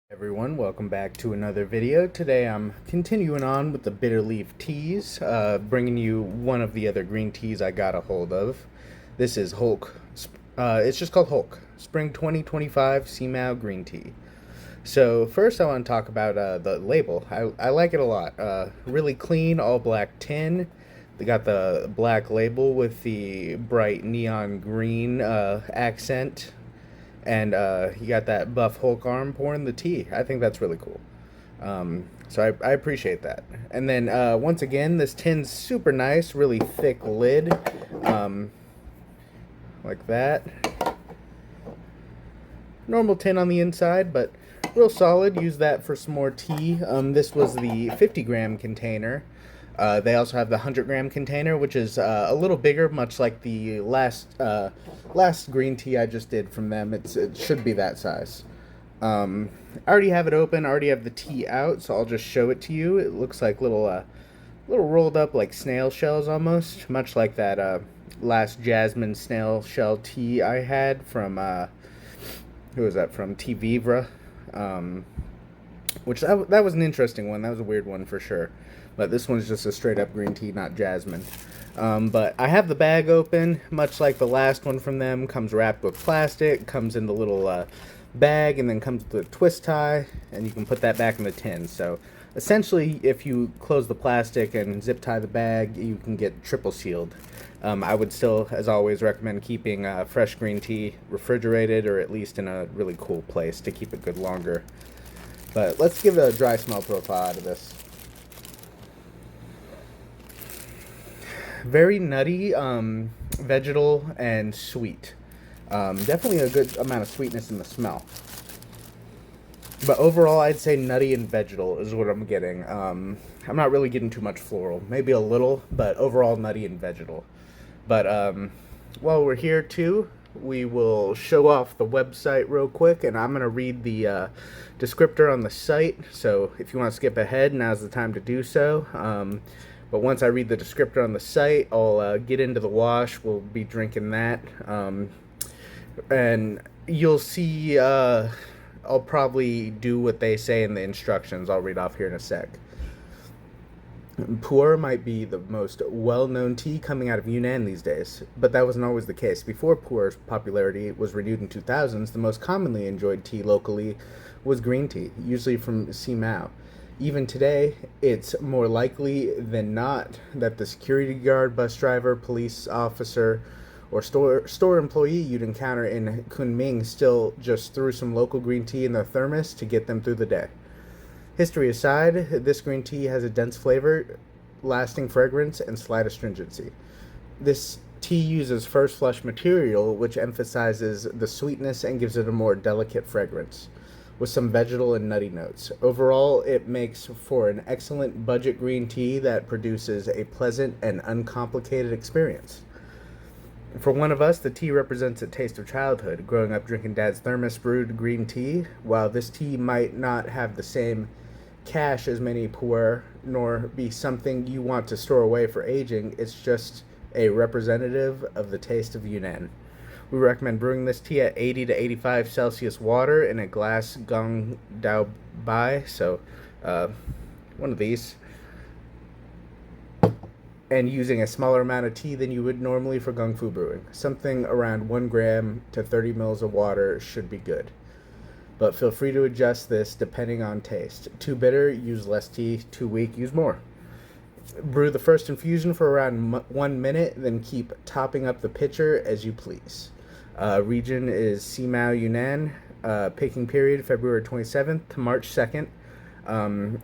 Everyone, welcome back to another video. Today I'm continuing on with the Bitterleaf teas, bringing you one of the other green teas I got a hold of. This is Hulk. It's just called Hulk Spring 2025 Simao Green Tea. So first I want to talk about the label. I like it a lot. Really clean, all black tin. They got the black label with the bright neon green accent, and you got that buff Hulk arm pouring the tea. I think that's really cool. So I appreciate that. And then once again, this tin's super nice, really thick lid, um, like that. Normal tin on the inside, but real solid. Use that for some more tea. This was the 50-gram container. They also have the 100-gram container, which is a little bigger, much like the last green tea I just did from them. It should be that size. I already have it open. I already have the tea out, so I'll just show it to you. It looks like little rolled up like snail shells almost, much like that last jasmine snail shell tea I had from who was that from? T Vivra. Which that was an interesting one. That was a weird one for sure. But this one's just a straight up green tea, not jasmine. But I have the bag open, much like the last one from them. Comes wrapped with plastic, comes in the little bag, and then comes with a twist tie, and you can put that back in the tin. So essentially, if you close the plastic and zip tie the bag, you can get triple sealed. I would still, as always, recommend keeping fresh green tea refrigerated, or at least in a really cool place to keep it good longer. But let's give a dry smell profile out of this. Very nutty, vegetal, and sweet. Definitely a good amount of sweetness in the smell. But overall, I'd say nutty and vegetal is what I'm getting. I'm not really getting too much floral. Maybe a little, but overall nutty and vegetal. But while we're here too, we will show off the website real quick, and I'm going to read the descriptor on the site. So if you want to skip ahead, now's the time to do so. But once I read the descriptor on the site, I'll get into the wash. We'll be drinking that. And you'll see I'll probably do what they say in the instructions. I'll read off here in a sec. Pu'er might be the most well-known tea coming out of Yunnan these days, but that wasn't always the case. Before Pu'er's popularity was renewed in 2000s, the most commonly enjoyed tea locally was green tea, usually from Simao. Even today, it's more likely than not that the security guard, bus driver, police officer, or store employee you'd encounter in Kunming still just threw some local green tea in their thermos to get them through the day. History aside, this green tea has a dense flavor, lasting fragrance, and slight astringency. This tea uses first flush material, which emphasizes the sweetness and gives it a more delicate fragrance, with some vegetal and nutty notes. Overall, it makes for an excellent budget green tea that produces a pleasant and uncomplicated experience. For one of us, the tea represents a taste of childhood, growing up drinking Dad's thermos brewed green tea. While this tea might not have the same cash as many pu'er, nor be something you want to store away for aging, it's just a representative of the taste of Yunnan. We recommend brewing this tea at 80 to 85 Celsius water in a glass gong dao bai, so one of these, and using a smaller amount of tea than you would normally for gung fu brewing. Something around 1 gram to 30 mils of water should be good, but feel free to adjust this depending on taste. Too bitter, use less tea. Too weak, use more. Brew the first infusion for around 1 minute, then keep topping up the pitcher as you please. Region is Simao, Yunnan. Picking period February 27th to March 2nd,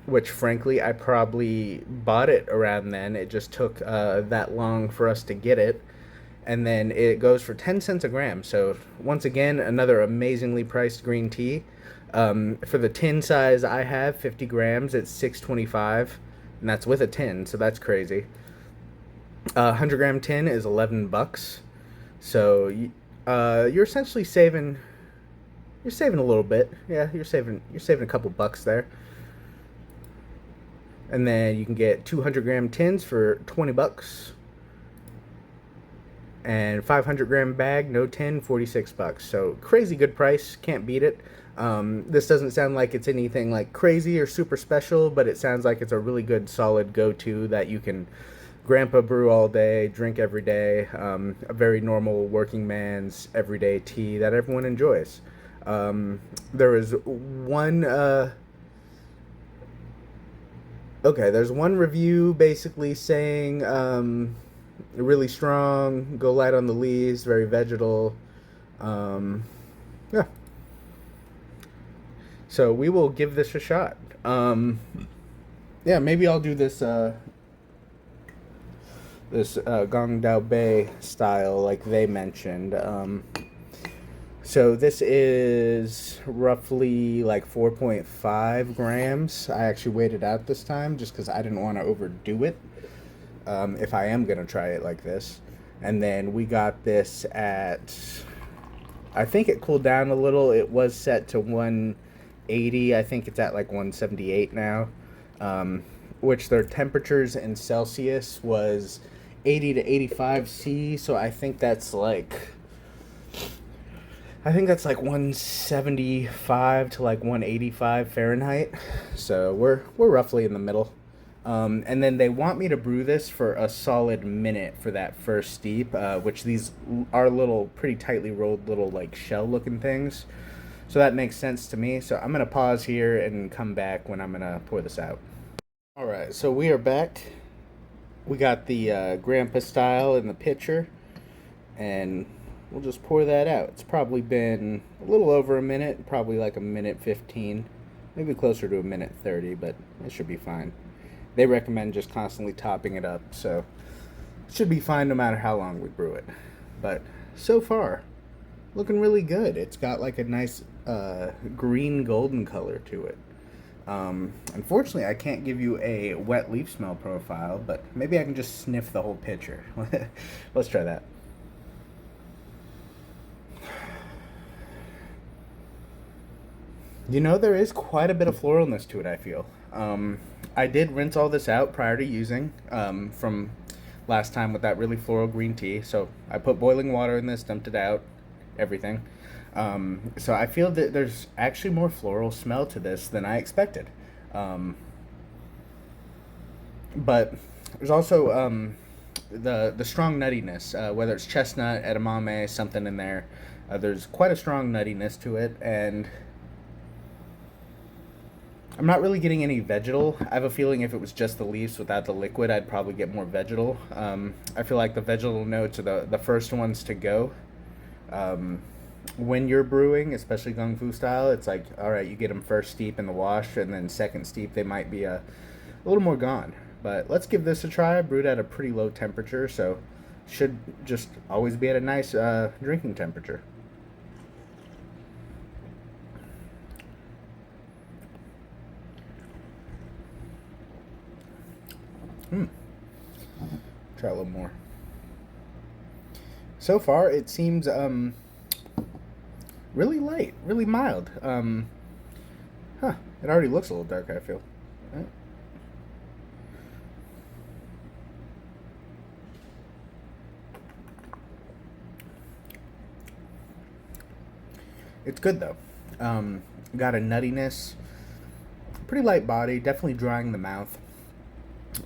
which frankly I probably bought it around then. It just took that long for us to get it. And then it goes for 10 cents a gram. So once again, another amazingly priced green tea. For the tin size I have, 50 grams, it's $6.25, and that's with a tin, so that's crazy. 100-gram tin is $11. So you're essentially saving. You're saving a little bit. Yeah, you're saving a couple bucks there. And then you can get 200-gram tins for $20. And 500-gram bag, no tin, $46. So crazy good price, can't beat it. This doesn't sound like it's anything like crazy or super special, but it sounds like it's a really good, solid go-to that you can grandpa brew all day, drink every day. A very normal working man's everyday tea that everyone enjoys. There was one. There's one review basically saying really strong, go light on the leaves, very vegetal. Um, yeah, so we will give this a shot. Yeah, maybe I'll do this Gong Dao Bei style like they mentioned. So this is roughly like 4.5 grams. I actually weighed it out this time just because I didn't want to overdo it. If I am gonna try it like this, and then we got this at. I think it cooled down a little. It was set to 180. I think it's at like 178 now. Which their temperatures in Celsius was 80 to 85 C. So I think that's like 175 to like 185 Fahrenheit. So we're roughly in the middle. And then they want me to brew this for a solid minute for that first steep, which these are little, pretty tightly rolled little like shell looking things. So that makes sense to me. So I'm gonna pause here and come back when I'm gonna pour this out. All right, so we are back. We got the grandpa style in the pitcher, and we'll just pour that out. It's probably been a little over a minute, probably like a minute 15, maybe closer to a minute 30, but it should be fine. They recommend just constantly topping it up, so it should be fine no matter how long we brew it. But so far, looking really good. It's got like a nice green golden color to it. Unfortunately, I can't give you a wet leaf smell profile, but maybe I can just sniff the whole pitcher. Let's try that. You know, there is quite a bit of floralness to it, I feel. I did rinse all this out prior to using from last time with that really floral green tea. So I put boiling water in this, dumped it out, everything. So I feel that there's actually more floral smell to this than I expected. But there's also the strong nuttiness, whether it's chestnut, edamame, something in there. There's quite a strong nuttiness to it, and I'm not really getting any vegetal. I have a feeling if it was just the leaves without the liquid, I'd probably get more vegetal. I feel like the vegetal notes are the first ones to go. When you're brewing, especially Kung Fu style, it's like, all right, you get them first steep in the wash, and then second steep, they might be a little more gone. But let's give this a try. Brewed at a pretty low temperature, so should just always be at a nice drinking temperature. Try a little more. So far, it seems really light, really mild. It already looks a little dark, I feel. Right. It's good though. Got a nuttiness, pretty light body, definitely drying the mouth.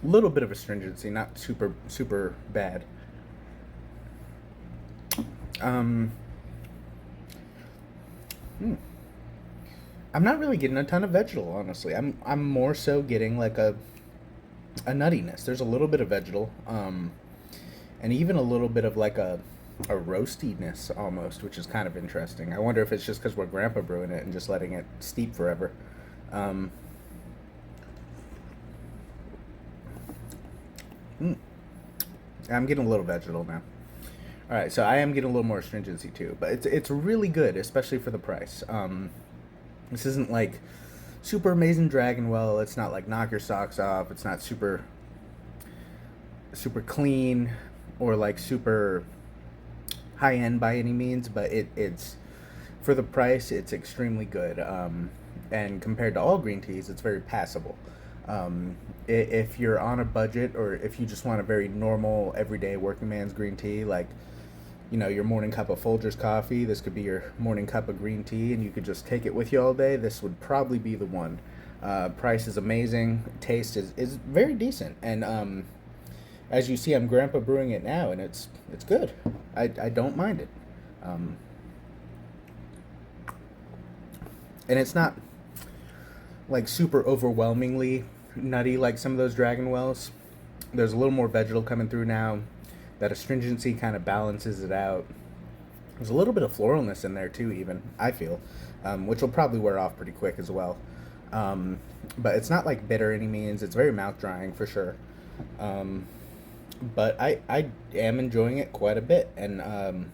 A little bit of astringency, not super bad. Um, hmm. I'm not really getting a ton of vegetal, honestly. I'm more so getting like a nuttiness. There's a little bit of vegetal, and even a little bit of like a roastiness almost, which is kind of interesting. I wonder if it's just because we're grandpa brewing it and just letting it steep forever. Um, I'm getting a little vegetal now. All right, so I am getting a little more astringency too, but it's really good, especially for the price. This isn't like super amazing dragon well. It's not like knock your socks off. It's not super clean or like super high end by any means, but it's for the price, it's extremely good. And compared to all green teas, it's very passable. If you're on a budget or if you just want a very normal everyday working man's green tea, like your morning cup of Folgers coffee. This could be your morning cup of green tea, and you could just take it with you all day. This would probably be the one. Price is amazing. Taste is very decent, and as you see, I'm Grandpa brewing it now, and it's good. I don't mind it, um, and it's not like super overwhelmingly nutty like some of those Dragon Wells. There's a little more vegetal coming through now. That astringency kind of balances it out. There's a little bit of floralness in there too, even I feel, which will probably wear off pretty quick as well. Um, but it's not like bitter any means. It's very mouth drying for sure. Um, but I am enjoying it quite a bit, and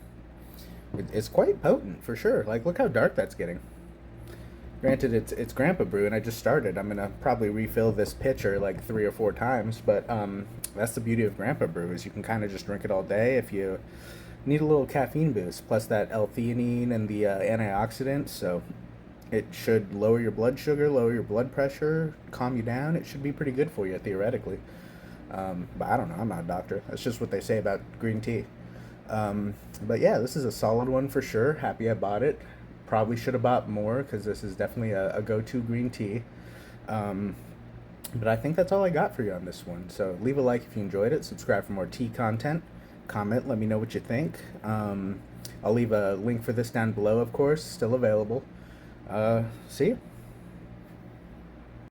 it's quite potent for sure. Like, look how dark that's getting. Granted, it's Grandpa Brew, and I just started. I'm gonna probably refill this pitcher like 3 or 4 times, but that's the beauty of Grandpa Brew is you can kind of just drink it all day if you need a little caffeine boost, plus that L-theanine and the antioxidants. So it should lower your blood sugar, lower your blood pressure, calm you down. It should be pretty good for you theoretically. But I don't know. I'm not a doctor. That's just what they say about green tea. But yeah, this is a solid one for sure. Happy I bought it. Probably should have bought more because this is definitely a go-to green tea. Um, but I think that's all I got for you on this one. So leave a like if you enjoyed it. Subscribe for more tea content. Comment. Let me know what you think. I'll leave a link for this down below, of course. Still available. See you.